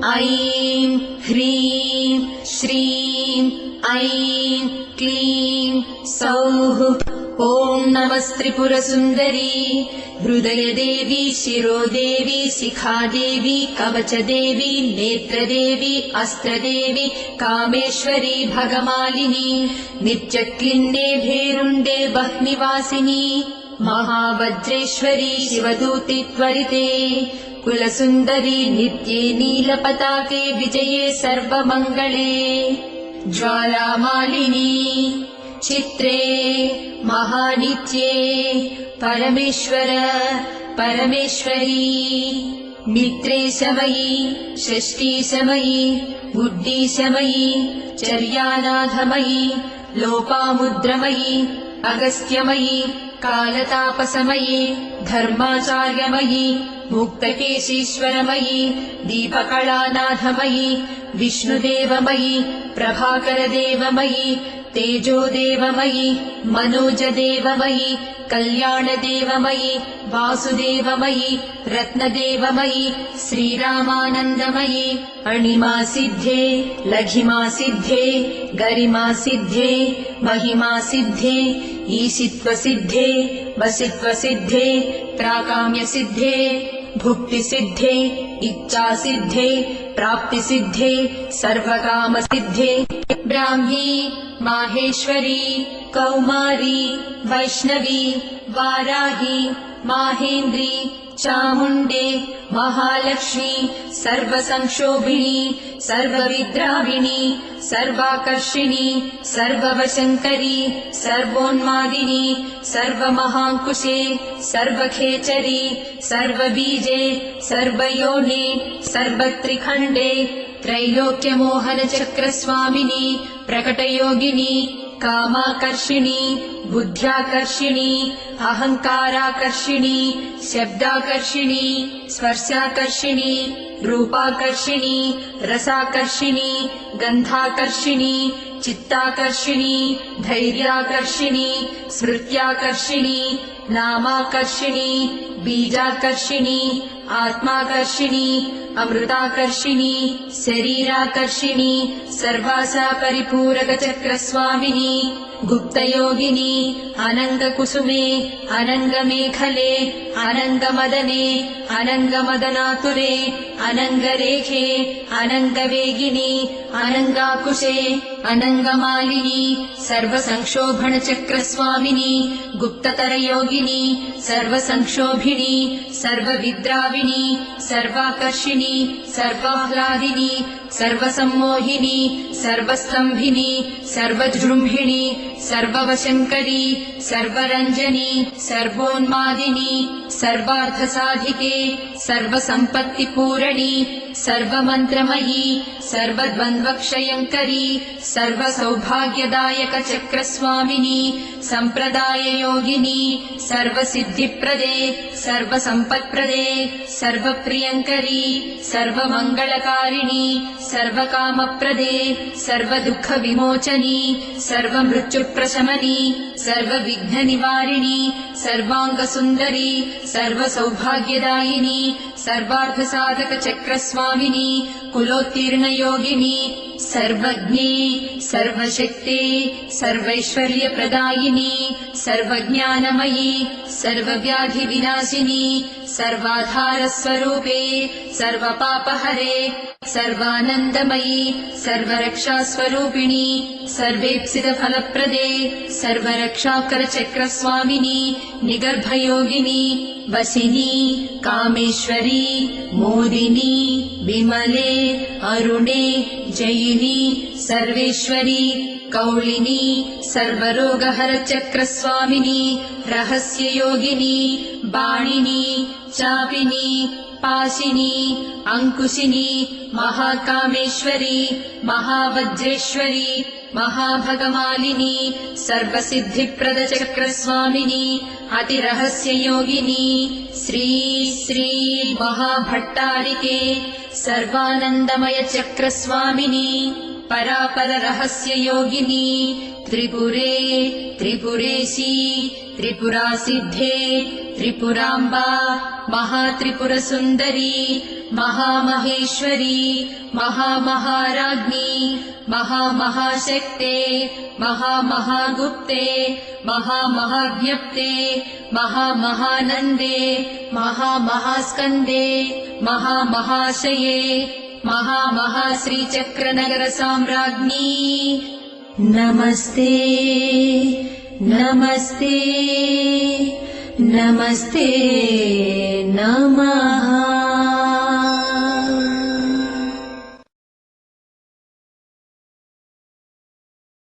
ऐं ह्रीं श्रीं ऐं क्लीं सौः। ॐ नमस्त्रिपुरसुन्दरी हृदयदेवी शिरोदेवी शिखादेवी कवचदेवी नेत्रदेवी अस्त्रदेवी कामेश्वरी भगमालिनी नित्यक्लिन्ने भेरुण्डे वह्निवासिनी महावज्रेश्वरी शिवदूति त्वरिते कुलसुन्दरी नित्ये नीलपताके विजये सर्वमङ्गले ज्वालामालिनी चित्रे महानित्ये परमेश्वर परमेश्वरी मित्रेशमयी षष्ठीशमयी बुद्धिशमयी चर्यानाथमयी लोपामुद्रमयी अगस्त्यमयी कालतापसमयी धर्माचार्यमयी मुक्तकेशीश्वरमयी दीपकलानाथमयी विष्णुदेवमयी प्रभाकरदेवमयी तेजोदेवमयी मनोजदेवमयी कल्याणदेवमयी वासुदेवमयी रत्नदेवमयी श्रीरामानन्दमयी अणिमासिद्धे लघिमासिद्धे गरिमासिद्धे महिमासिद्धे ईशित्वसिद्धे वसित्वसिद्धे प्राकाम्यसिद्धे भुक्तिसिद्धे इच्छासिद्धे प्राप्तिसिद्धे सर्वकामसिद्धे ब्राह्मी माहेश्वरी कौमारी वैष्णवी वाराही माहेन्द्री चामुण्डे महालक्ष्मी सर्वसंक्षोभिणी सर्वविद्राविणी सर्वाकर्षिणी सर्ववशङ्करी सर्वोन्मादिनी सर्वमहाङ्कुशे सर्वखेचरी सर्वबीजे सर्वयोने सर्वत्रिखण्डे त्रैलोक्यमोहनचक्रस्वामिनी प्रकटयोगिनी कामाकर्षिणी बुद्ध्याकर्षिणी अहङ्काराकर्षिणी शब्दाकर्षिणी स्पर्शाकर्षिणी रूपाकर्षिणी रसाकर्षिणी गन्धाकर्षिणी चित्ताकर्षिणी धैर्याकर्षिणी स्मृत्याकर्षिणी नामाकर्षिणी बीजाकर्षिणी आत्माकर्षिणी अमृताकर्षिणी शरीराकर्षिणी सर्वासा परिपूरकचक्रस्वामिनी गुप्तयोगिनी अनङ्गकुसुमे अनङ्गमेखले अनङ्गमदने अनङ्गमदनातुरे अनङ्गरेखे अनङ्गवेगिनी अनङ्गाकुशे अनङ्गमालिनी सर्वसंक्षोभणचक्रस्वामिनी गुप्ततरयोगिनी सर्वसंक्षोभिणी सर्वविद्राविणी सर्वाकर्षिणी सर्वाह्लादिनी सर्वसम्मोहिनी सर्वस्तम्भिनी सर्वजृम्भिणी सर्ववशङ्करी सर्वरञ्जनी सर्वोन्मादिनी सर्वार्थसाधिके सर्वसम्पत्तिपूरणी सर्वमन्त्रमयी सर्वद्वन्द्वक्षयङ्करी सर्वसौभाग्यदायकचक्रस्वामिनी सम्प्रदाययोगिनी सर्वसिद्धिप्रदे सर्वसम्पत्प्रदे सर्वप्रियङ्करी सर्वमङ्गलकारिणी सर्वकामप्रदे सर्वदुःखविमोचनी सर्वमृत्युप्रशमनी सर्वविघ्ननिवारिणी सर्वाङ्गसुन्दरी सर्वसौभाग्यदायिनी सर्वार्थसाधकचक्रस्वामिनी कुलोत्तीर्णयोगिनी सर्वज्ञे सर्वशक्ते सर्वैश्वर्यप्रदायिनी सर्वज्ञानमयी सर्वव्याधिविनाशिनी सर्वाधारस्वरूपे सर्वपापहरे सर्वानन्दमयी सर्वरक्षास्वरूपिणी सर्वेप्सितफलप्रदे सर्वरक्षाकरचक्रस्वामिनी निगर्भयोगिनी वसिनी कामेश्वरी मोदिनी विमले अरुणे जयिनी सर्वेश्वरी कौलिनी सर्वरोगहरचक्रस्वामिनी रहस्ययोगिनी बाणिनी चापिनी पाशिनी अंकुशिनी महाकामेश्वरी महावज्रेश्वरी महाभगमालिनी सर्वसिद्धिप्रदचक्रस्वामिनी अतिरहस्ययोगिनी श्री श्री महाभट्टारिके सर्वानन्दमयचक्रस्वामिनी परापररहस्ययोगिनी त्रिपुरे त्रिपुरेशी त्रिपुरासिद्धे त्रिपुराम्बा महात्रिपुरसुन्दरी महामहेश्वरी महामहाराज्ञी महामहाशक्ते महामहागुप्ते महामहाज्ञप्ते महामहानन्दे महामहास्कन्दे महामहाशये महामहाश्रीचक्रनगरसाम्राज्ञी नमस्ते नमस्ते नमस्ते नमः।